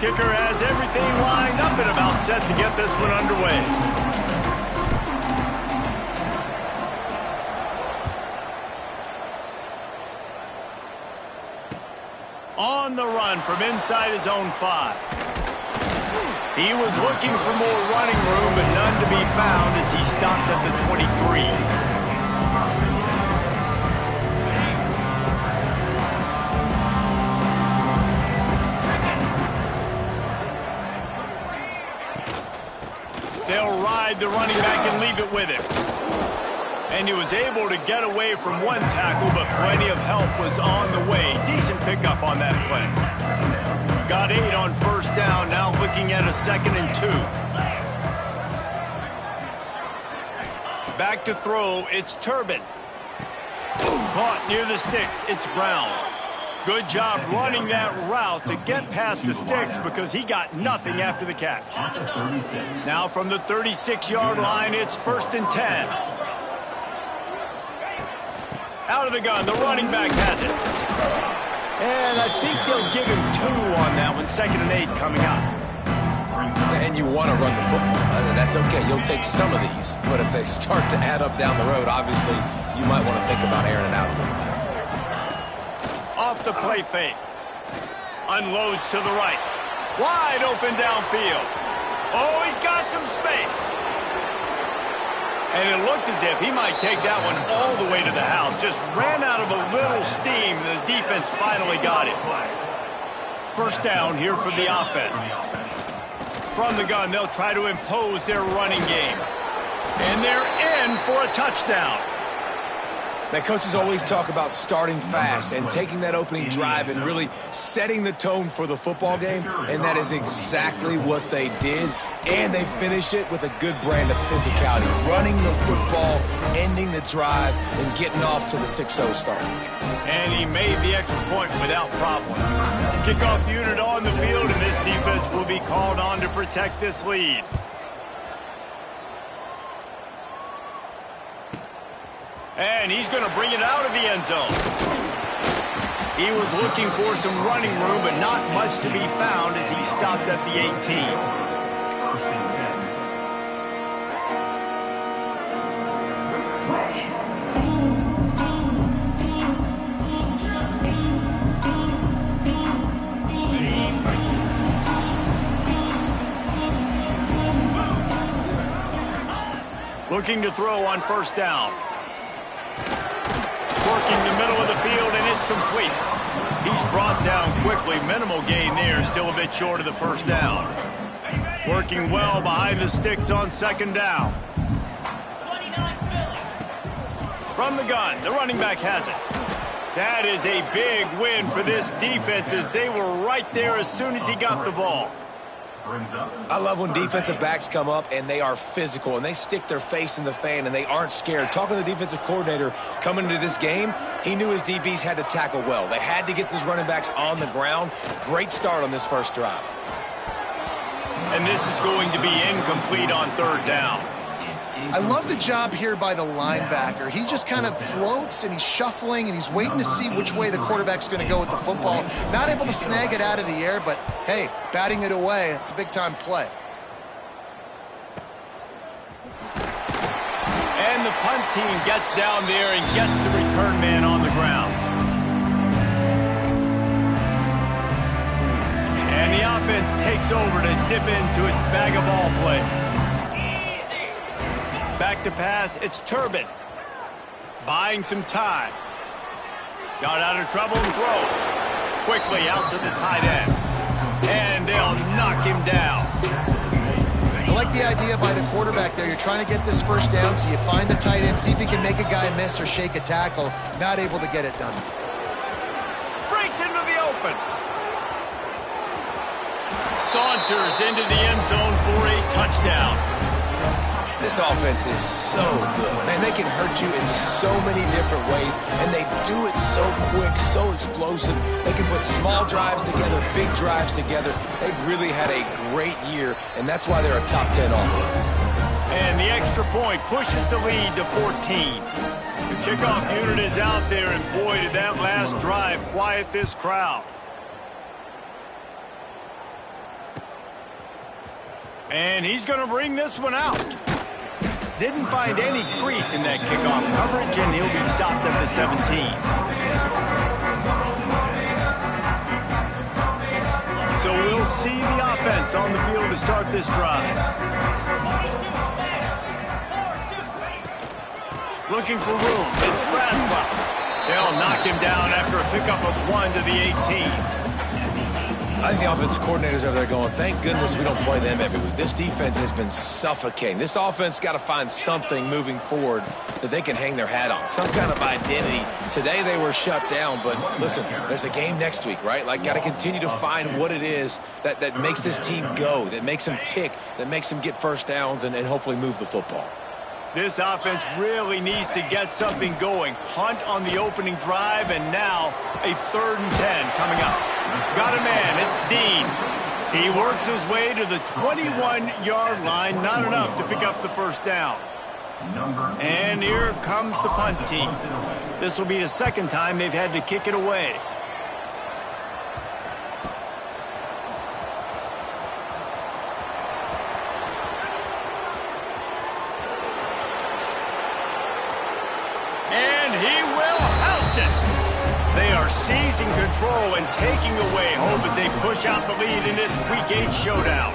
Kicker has everything lined up and about set to get this one underway. On the run from inside his own 5. He was looking for more running room, but none to be found as he stopped at the 23. They'll ride the running back and leave it with him. And he was able to get away from one tackle, but plenty of help was on the way. Decent pickup on that play. Got 8 on first down, now looking at a 2nd and 2. Back to throw, it's Turbin. Caught near the sticks, it's Brown. Good job running that route to get past the sticks because he got nothing after the catch. Now from the 36-yard line, it's 1st and 10. Out of the gun, the running back has it. And I think they'll give him 2 on that one, 2nd and 8 coming up. And you want to run the football. That's okay. You'll take some of these. But if they start to add up down the road, obviously, you might want to think about airing it out a little bit. Off the play fake. Unloads to the right. Wide open downfield. Oh, he's got some space. And it looked as if he might take that one all the way to the house. Just ran out of a little steam. The defense finally got it. First down here for the offense. From the gun, they'll try to impose their running game. And they're in for a touchdown. Now, coaches always talk about starting fast and taking that opening drive and really setting the tone for the football game, and that is exactly what they did. And they finish it with a good brand of physicality, running the football, ending the drive, and getting off to the 6-0 start. And he made the extra point without problem. Kickoff unit on the field, and this defense will be called on to protect this lead. And he's going to bring it out of the end zone. He was looking for some running room, but not much to be found as he stopped at the 18. Looking to throw on first down. Working the middle of the field, and it's complete. He's brought down quickly. Minimal gain there, still a bit short of the first down. Working well behind the sticks on 2nd down. From the gun, the running back has it. That is a big win for this defense as they were right there as soon as he got the ball. I love when defensive backs come up and they are physical and they stick their face in the fan and they aren't scared. Talking to the defensive coordinator coming into this game, he knew his DBs had to tackle well. They had to get these running backs on the ground. Great start on this first drive. And this is going to be incomplete on 3rd down. I love the job here by the linebacker. He just kind of floats and he's shuffling and he's waiting to see which way the quarterback's going to go with the football. Not able to snag it out of the air, but hey, batting it away, it's a big-time play. And the punt team gets down there and gets the return man on the ground. And the offense takes over to dip into its bag of ball plays. Back to pass, it's Turbin. Buying some time. Got out of trouble and throws. Quickly out to the tight end. And they'll knock him down. I like the idea by the quarterback there. You're trying to get this first down, so you find the tight end, see if he can make a guy miss or shake a tackle. Not able to get it done. Breaks into the open. Saunters into the end zone for a touchdown. This offense is so good. Man, they can hurt you in so many different ways, and they do it so quick, so explosive. They can put small drives together, big drives together. They've really had a great year, and that's why they're a top 10 offense. And the extra point pushes the lead to 14. The kickoff unit is out there, and boy, did that last drive quiet this crowd. And he's going to bring this one out. Didn't find any crease in that kickoff coverage, and he'll be stopped at the 17. So we'll see the offense on the field to start this drive. Looking for room. It's Braswell. They'll knock him down after a pickup of 1 to the 18. I think the offensive coordinators over there going, thank goodness we don't play them every week. This defense has been suffocating. This offense got to find something moving forward that they can hang their hat on, some kind of identity. Today they were shut down, but listen, there's a game next week, right? Like, got to continue to find what it is that makes this team go, that makes them tick, that makes them get first downs and hopefully move the football. This offense really needs to get something going. Punt on the opening drive, and now a 3rd and 10 coming up. Got a man, it's Dean. He works his way to the 21-yard line, not enough to pick up the first down. And here comes the punt team. This will be the second time they've had to kick it away. And he will house it. They are seizing control and taking away hope as they push out the lead in this Week 8 showdown.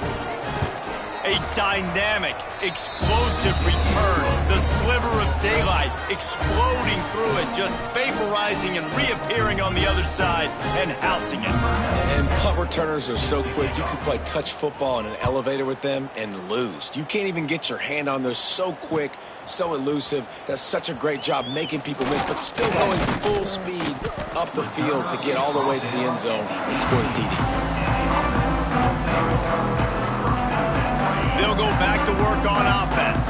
A dynamic, explosive return. The sliver of daylight exploding through it, just vaporizing and reappearing on the other side and housing it. And punt returners are so quick. You can play touch football in an elevator with them and lose. You can't even get your hand on them. So quick, so elusive. Does such a great job making people miss, but still going full speed up the field to get all the way to the end zone and score the TD. They'll go back to work on offense.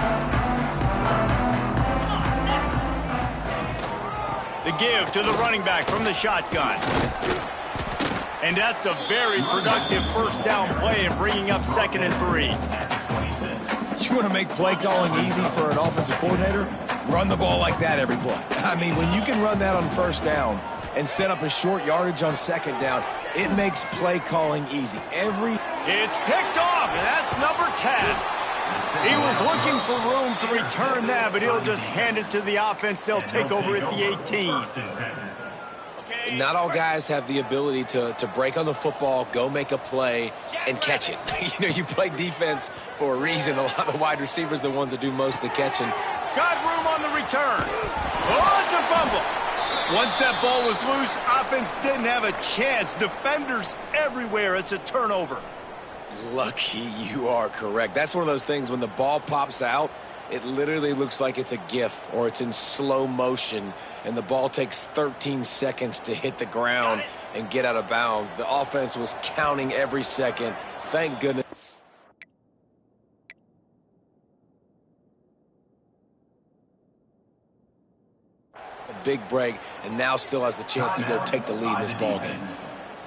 The give to the running back from the shotgun. And that's a very productive first down play in bringing up 2nd and 3. You want to make play calling easy for an offensive coordinator? Run the ball like that every play. I mean, when you can run that on first down and set up a short yardage on 2nd down, it makes play calling easy. It's picked off, and that's number 10. He was looking for room to return that, but he'll just hand it to the offense. They'll take over at the 18. Not all guys have the ability to break on the football, go make a play, and catch it. You play defense for a reason. A lot of the wide receivers are the ones that do most of the catching. Got room on the return. Oh, it's a fumble. Once that ball was loose, offense didn't have a chance. Defenders everywhere. It's a turnover. Lucky you are correct. That's one of those things when the ball pops out, it literally looks like it's a GIF or it's in slow motion, and the ball takes 13 seconds to hit the ground and get out of bounds. The offense was counting every second. Thank goodness. A big break, and now still has the chance to go take the lead in this ballgame.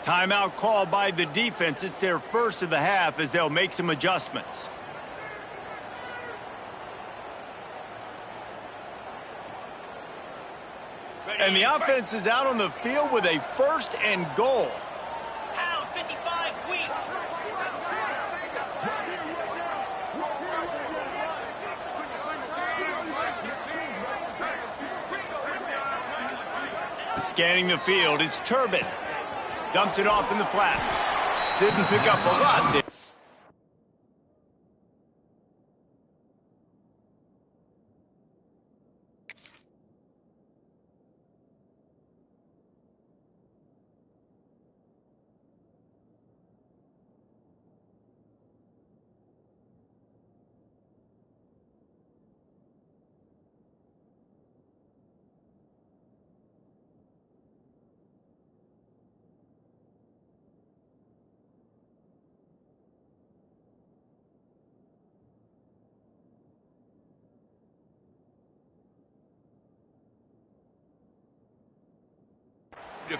Timeout called by the defense. It's their first of the half as they'll make some adjustments. And the offense is out on the field with a 1st and goal. Pound 55 wheat. Scanning the field, it's Turbin. Dumps it off in the flats. Didn't pick up a lot there.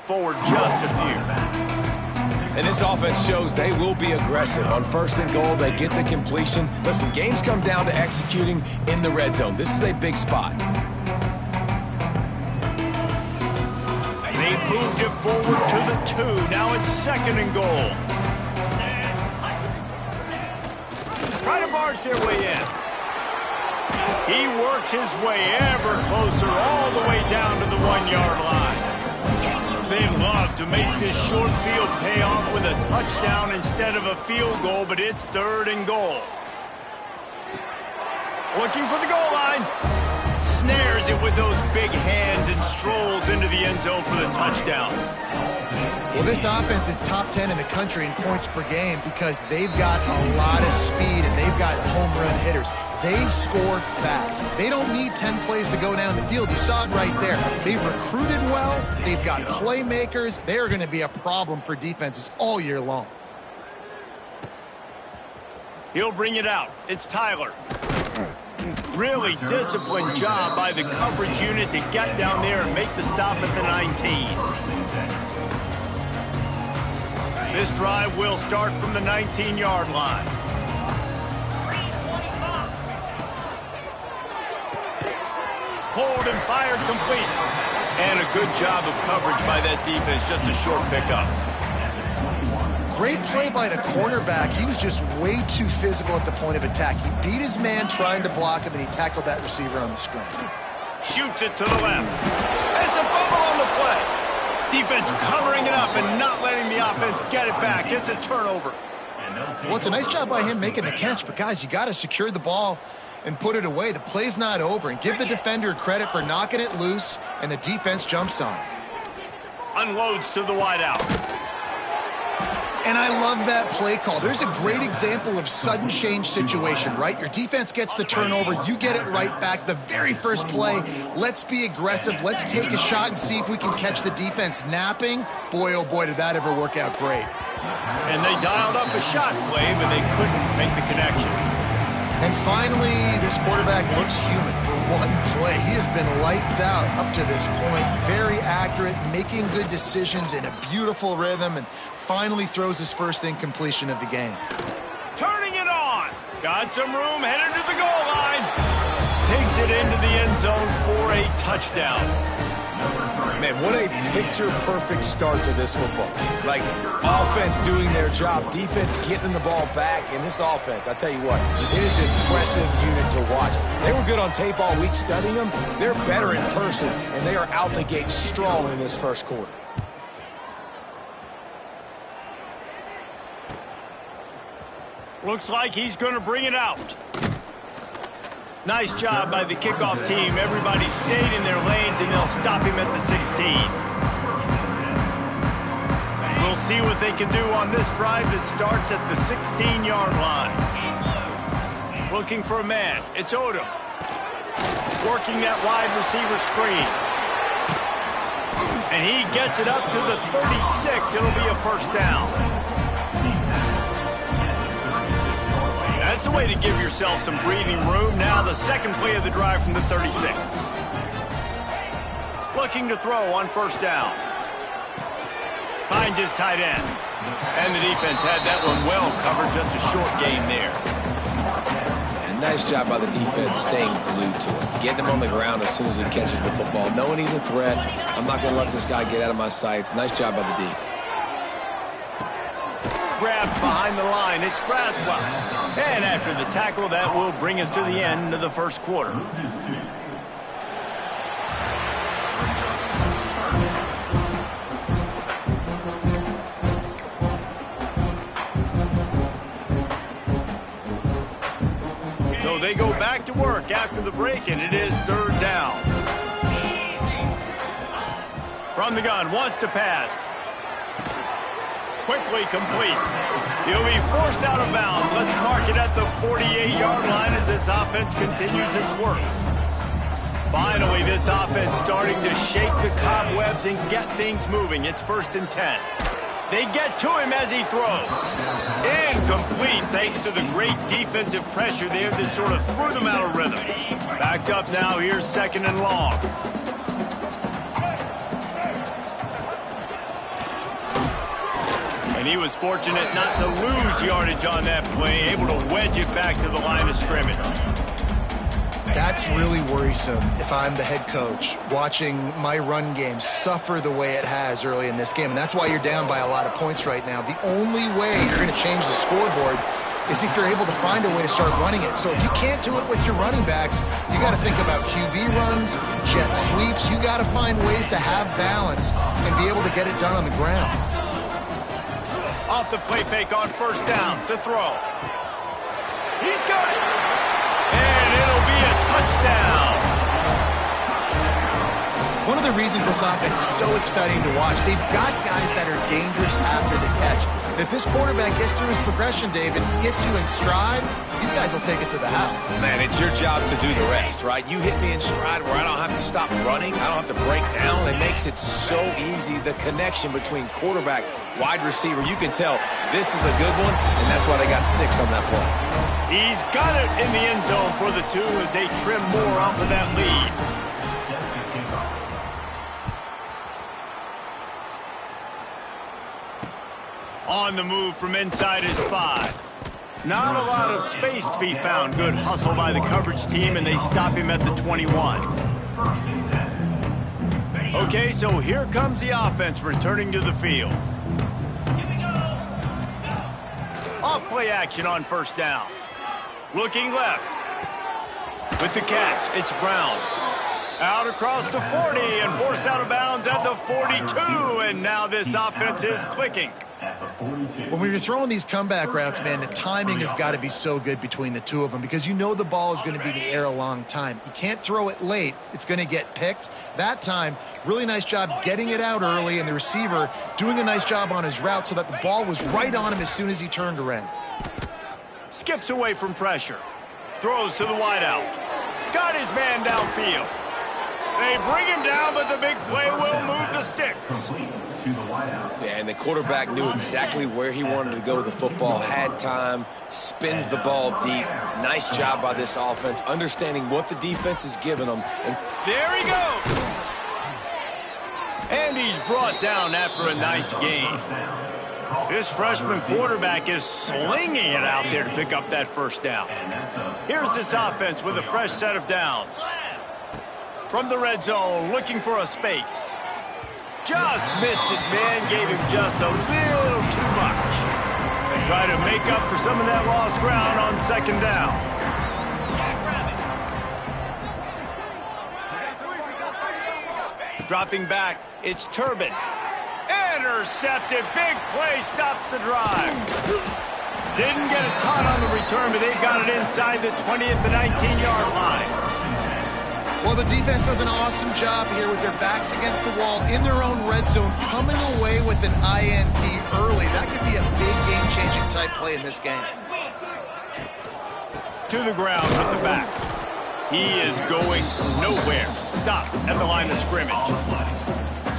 Forward just a few. And this offense shows they will be aggressive. On 1st and goal, they get the completion. Listen, games come down to executing in the red zone. This is a big spot. They've moved it forward to the 2. Now it's 2nd and goal. try to barge their way in. He works his way ever closer all the way down to the 1-yard line. They love to make this short field pay off with a touchdown instead of a field goal, but it's 3rd and goal. Looking for the goal line. Snares it with those big hands and strolls into the end zone for the touchdown. Well, this offense is top 10 in the country in points per game because they've got a lot of speed and they've got home run hitters. They score fast. They don't need 10 plays to go down the field. You saw it right there. They've recruited well. They've got playmakers. They're going to be a problem for defenses all year long. He'll bring it out. It's Tyler. Really disciplined job by the coverage unit to get down there and make the stop at the 19. This drive will start from the 19-yard line. Pulled and fired complete. And a good job of coverage by that defense. Just a short pickup. Great play by the cornerback. He was just way too physical at the point of attack. He beat his man trying to block him, and he tackled that receiver on the screen. Shoots it to the left. It's a fumble on the play. Defense covering it up and not letting the offense get it back. It's a turnover. Well, it's a nice job by him making the catch, but guys, you got to secure the ball and put it away. The play's not over, and give the defender credit for knocking it loose, and the defense jumps on it. Unloads to the wideout. And I love that play call. There's a great example of sudden change situation, right? Your defense gets the turnover, you get it right back. The very first play, let's be aggressive. Let's take a shot and see if we can catch the defense napping. Boy, oh boy, did that ever work out great. And they dialed up a shot play, but they couldn't make the connection. And finally, this quarterback looks human for one play. He has been lights out up to this point. Very accurate, making good decisions in a beautiful rhythm, and finally throws his first incompletion of the game. Turning it on. Got some room, headed to the goal line. Takes it into the end zone for a touchdown. Man, what a picture-perfect start to this football game. Like, offense doing their job, defense getting the ball back, and this offense, I tell you what, it is an impressive unit to watch. They were good on tape all week studying them. They're better in person, and they are out the gate strong in this first quarter. Looks like he's going to bring it out. Nice job by the kickoff team. Everybody stayed in their lanes, and they'll stop him at the 16. We'll see what they can do on this drive that starts at the 16-yard line. Looking for a man. It's Odom. Working that wide receiver screen. And he gets it up to the 36. It'll be a first down. That's the way to give yourself some breathing room. Now the second play of the drive from the 36. Looking to throw on first down. Finds his tight end. And the defense had that one well covered. Just a short game there. And nice job by the defense staying glued to him. Getting him on the ground as soon as he catches the football. Knowing he's a threat. I'm not going to let this guy get out of my sights. Nice job by the D. Grabbed behind the line. It's Braswell. And after the tackle, that will bring us to the end of the first quarter. So they go back to work after the break, and it is third down. From the gun, wants to pass. Quickly complete. He'll be forced out of bounds. Let's mark it at the 48-yard line as this offense continues its work. Finally, this offense starting to shake the cobwebs and get things moving. It's 1st and 10. They get to him as he throws. Incomplete thanks to the great defensive pressure there that sort of threw them out of rhythm. Backed up now. Here's 2nd and long. And he was fortunate not to lose yardage on that play, able to wedge it back to the line of scrimmage. That's really worrisome if I'm the head coach, watching my run game suffer the way it has early in this game. And that's why you're down by a lot of points right now. The only way you're going to change the scoreboard is if you're able to find a way to start running it. So if you can't do it with your running backs, you got to think about QB runs, jet sweeps. You got to find ways to have balance and be able to get it done on the ground. Off the play fake on first down to throw. He's got it. And it'll be a touchdown. One of the reasons this offense is so exciting to watch, they've got guys that are dangerous after the catch. And if this quarterback gets through his progression, David, hits you in stride, these guys will take it to the house. Man, it's your job to do the rest, right? You hit me in stride where I don't have to stop running. I don't have to break down. It makes it so easy. The connection between quarterback, wide receiver, you can tell this is a good one, and that's why they got 6 on that play. He's got it in the end zone for the 2 as they trim more off of that lead. On the move from inside his 5. Not a lot of space to be found. Good hustle by the coverage team, and they stop him at the 21. Okay, so here comes the offense returning to the field. Off play action on first down. Looking left. With the catch, it's Brown. Out across the 40 and forced out of bounds at the 42. And now this offense is clicking. When you're throwing these comeback routes, man, the timing has got to be so good between the 2 of them because you know the ball is going to be in the air a long time. You can't throw it late. It's going to get picked. That time, really nice job getting it out early, and the receiver doing a nice job on his route so that the ball was right on him as soon as he turned around. Skips away from pressure. Throws to the wideout. Got his man downfield. They bring him down, but the big play will move the sticks. Yeah, and the quarterback knew exactly where he wanted to go with the football, had time, spins the ball deep. Nice job by this offense, understanding what the defense is giving them. And there he goes. And he's brought down after a nice gain. This freshman quarterback is slinging it out there to pick up that first down. Here's this offense with a fresh set of downs. From the red zone, looking for a space. Just missed his man, gave him just a little too much. Try to make up for some of that lost ground on second down. Dropping back, it's Turbin. Intercepted, big play, stops the drive. Didn't get a ton on the return, but they've got it inside the 20 at the 19-yard line. Well, the defense does an awesome job here with their backs against the wall in their own red zone, coming away with an INT early. That could be a big game-changing type play in this game. To the ground with the back. He is going nowhere. Stop at the line of scrimmage.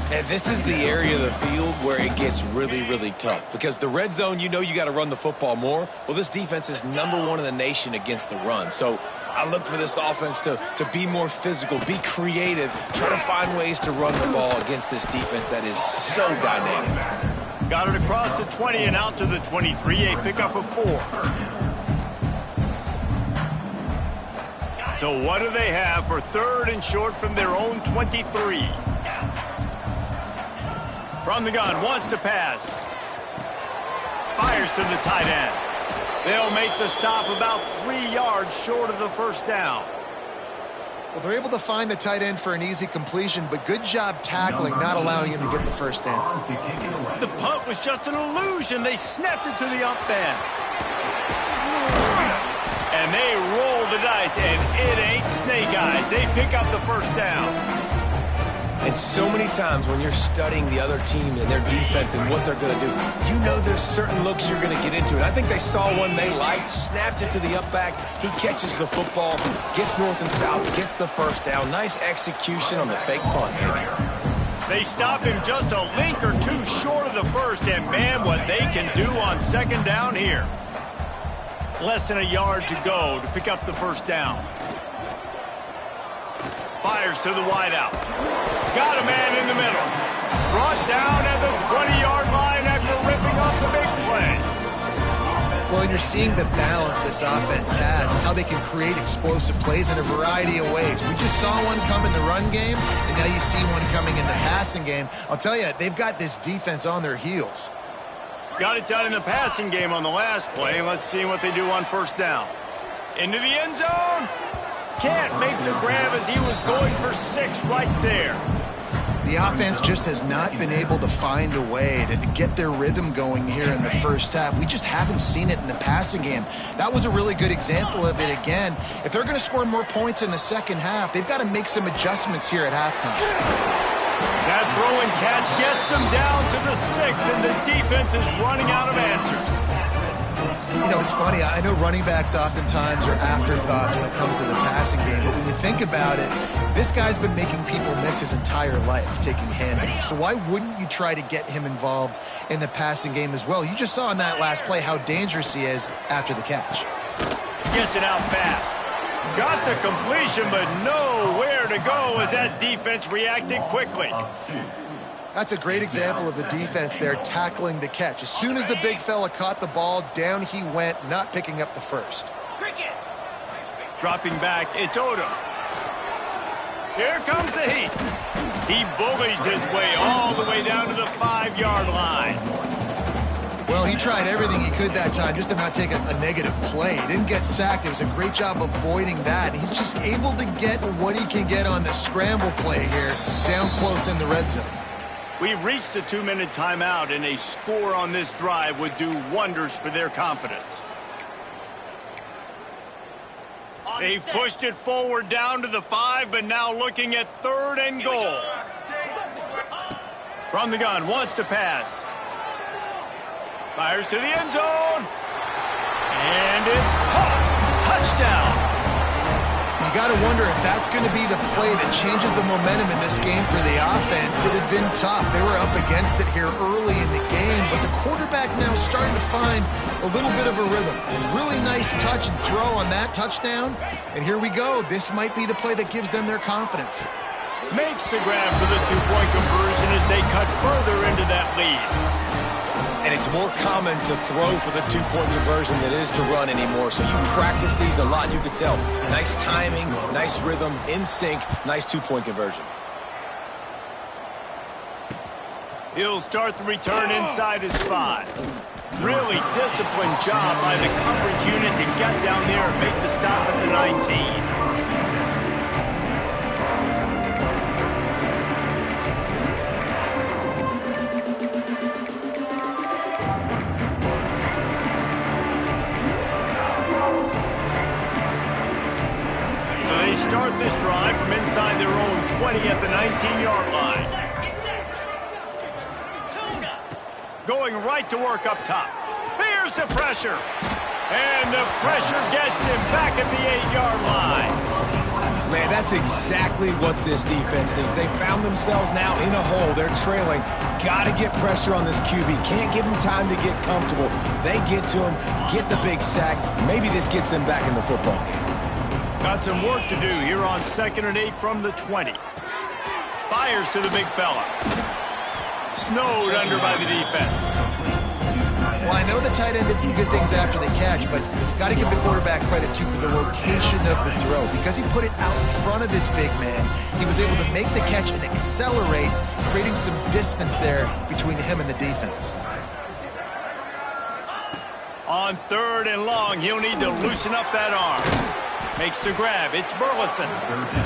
And this is the area of the field where it gets really, really tough. Because the red zone, you know you got to run the football more. Well, this defense is #1 in the nation against the run. So I look for this offense to be more physical, be creative, try to find ways to run the ball against this defense that is so dynamic. Got it across the 20 and out to the 23, a pickup of 4. So what do they have for 3rd and short from their own 23? From the gun, wants to pass. Fires to the tight end. They'll make the stop about 3 yards short of the first down. Well, they're able to find the tight end for an easy completion, but good job tackling, not allowing him to get the first down. The punt was just an illusion. They snapped it to the up end. And they roll the dice, and it ain't snake eyes. They pick up the first down. And so many times when you're studying the other team and their defense and what they're going to do, you know there's certain looks you're going to get into. And I think they saw one they liked, snapped it to the up back. He catches the football, gets north and south, gets the first down. Nice execution on the fake punt. They stop him just a link or two short of the first, and man, what they can do on second down here. Less than a yard to go to pick up the first down. Fires to the wideout. Got a man in the middle. Brought down at the 20-yard line after ripping off the big play. Well, and you're seeing the balance this offense has, how they can create explosive plays in a variety of ways. We just saw one come in the run game, and now you see one coming in the passing game. I'll tell you, they've got this defense on their heels. Got it done in the passing game on the last play. Let's see what they do on first down. Into the end zone. Can't make the grab as he was going for 6 right there. The offense just has not been able to find a way to get their rhythm going here in the first half. We just haven't seen it in the passing game. That was a really good example of it again. If they're going to score more points in the second half, they've got to make some adjustments here at halftime. That throw and catch gets them down to the 6, and the defense is running out of answers. You know, it's funny. I know running backs oftentimes are afterthoughts when it comes to the passing game, but when you think about it, this guy's been making people miss his entire life taking handoffs. So why wouldn't you try to get him involved in the passing game as well? You just saw in that last play how dangerous he is after the catch. Gets it out fast. Got the completion, but nowhere to go as that defense reacted quickly. That's a great example of the defense there tackling the catch. As soon as the big fella caught the ball, down he went, not picking up the first. Dropping back, it's Odom. Here comes the heat. He bullies his way all the way down to the 5-yard line. Well, he tried everything he could that time just to not take a negative play. He didn't get sacked. It was a great job avoiding that. He's just able to get what he can get on the scramble play here down close in the red zone. We've reached the 2-minute timeout, and a score on this drive would do wonders for their confidence. They've pushed it forward down to the 5, but now looking at 3rd and goal. From the gun, wants to pass. Fires to the end zone. And it's caught. Touchdown. You got to wonder if that's going to be the play that changes the momentum in this game for the offense. It had been tough. They were up against it here early in the game, but the quarterback now starting to find a little bit of a rhythm. A really nice touch and throw on that touchdown. And here we go. This might be the play that gives them their confidence. Makes the grab for the 2-point conversion as they cut further into that lead. And it's more common to throw for the 2-point conversion than it is to run anymore. So you practice these a lot. You can tell. Nice timing, nice rhythm, in sync, nice 2-point conversion. He'll start the return inside his 5. Really disciplined job by the coverage unit to get down there and make the stop at the 19. Start this drive from inside their own 20 at the 19-yard line. Going right to work up top. Here's the pressure. And the pressure gets him back at the 8-yard line. Man, that's exactly what this defense needs. They found themselves now in a hole. They're trailing. Got to get pressure on this QB. Can't give him time to get comfortable. They get to him, get the big sack. Maybe this gets them back in the football game. Got some work to do here on 2nd and 8 from the 20. Fires to the big fella. Snowed under by the defense. Well, I know the tight end did some good things after the catch, but got to give the quarterback credit to the location of the throw. Because he put it out in front of his big man, he was able to make the catch and accelerate, creating some distance there between him and the defense. On 3rd and long, he'll need to loosen up that arm. Makes the grab. It's Burleson.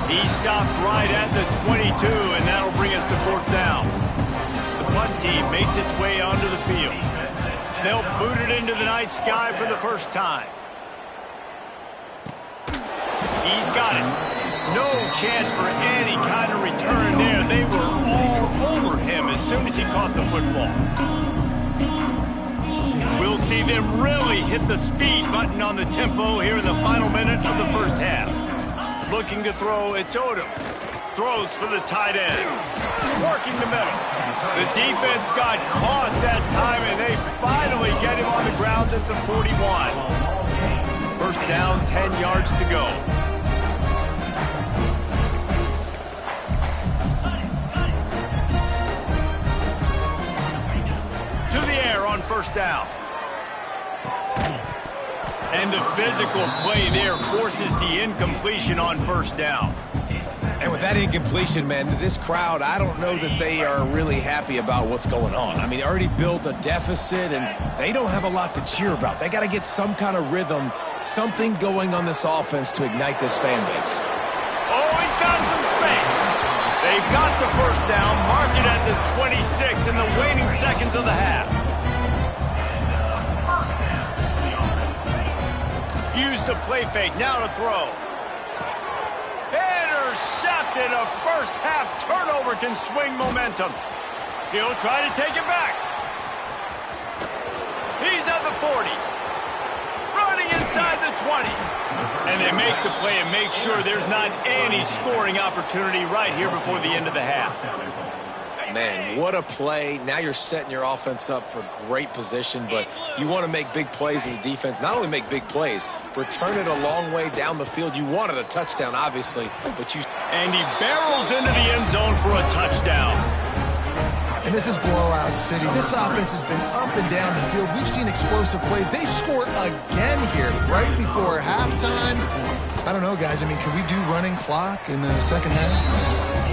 He stopped right at the 22, and that'll bring us to 4th down. The punt team makes its way onto the field. They'll boot it into the night sky for the first time. He's got it. No chance for any kind of return there. They were all over him as soon as he caught the football. We'll see them really hit the speed button on the tempo here in the final minute of the first half. Looking to throw, it's Odom. Throws for the tight end. Working the middle. The defense got caught that time, and they finally get him on the ground at the 41. First down, 10 yards to go. To the air on first down. And the physical play there forces the incompletion on first down. And with that incompletion, man, this crowd, I don't know that they are really happy about what's going on. I mean, they already built a deficit, and they don't have a lot to cheer about. They got to get some kind of rhythm, something going on this offense to ignite this fan base. Oh, he's got some space. They've got the first down, mark it at the 26 in the waning seconds of the half. Use the play fake, now to throw. Intercepted. A first half turnover can swing momentum. He'll try to take it back. He's at the 40. Running inside the 20. And they make the play and make sure there's not any scoring opportunity right here before the end of the half. Man, what a play. Now you're setting your offense up for great position, but you want to make big plays as a defense. Not only make big plays, return it a long way down the field. You wanted a touchdown, obviously, but you... And he barrels into the end zone for a touchdown. And this is blowout city. This offense has been up and down the field. We've seen explosive plays. They score again here right before halftime. I don't know, guys. I mean, can we do running clock in the second half?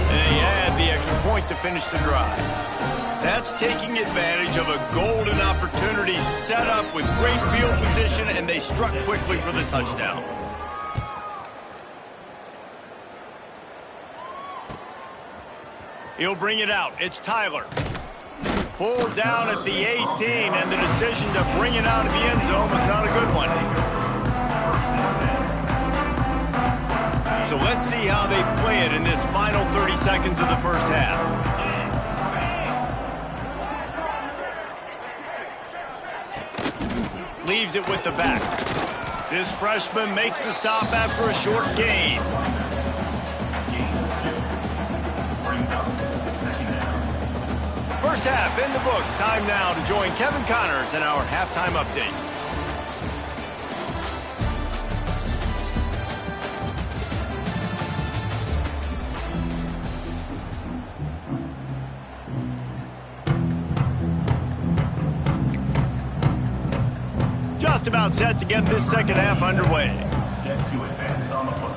And they add the extra point to finish the drive. That's taking advantage of a golden opportunity set up with great field position, and they struck quickly for the touchdown. He'll bring it out. It's Tyler. Pulled down at the 18, and the decision to bring it out of the end zone was not a good one. So let's see how they play it in this final 30 seconds of the first half. Leaves it with the back. This freshman makes the stop after a short gain. First half in the books. Time now to join Kevin Connors in our halftime update. Just about set to get this second half underway. Set to advance on the football.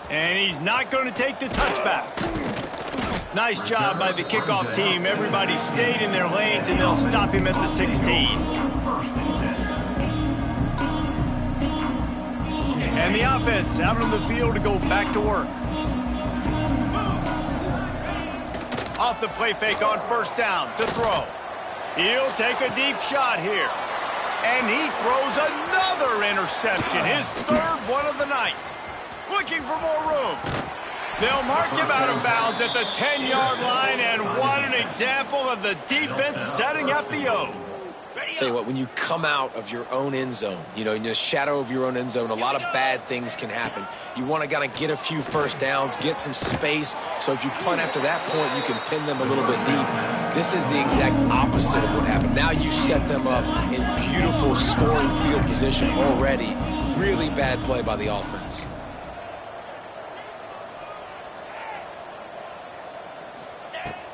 And he's not going to take the touchback. Nice job by the kickoff team. Everybody stayed in their lanes, and they'll stop him at the 16. And the offense out on the field to go back to work. Off the play fake on first down to throw. He'll take a deep shot here. And he throws another interception, his third one of the night. Looking for more room. They'll mark him out of bounds at the 10-yard line, and what an example of the defense setting up the O. Tell you what, when you come out of your own end zone, you know, in the shadow of your own end zone, a lot of bad things can happen. You want to kind of get a few first downs, get some space, so if you punt after that point, you can pin them a little bit deep. This is the exact opposite of what happened. Now you set them up in beautiful scoring field position already. Really bad play by the offense.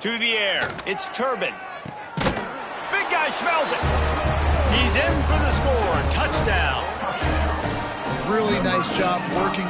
To the air, it's Turbin. Big guy smells it. He's in for the score. Touchdown. Really nice job working.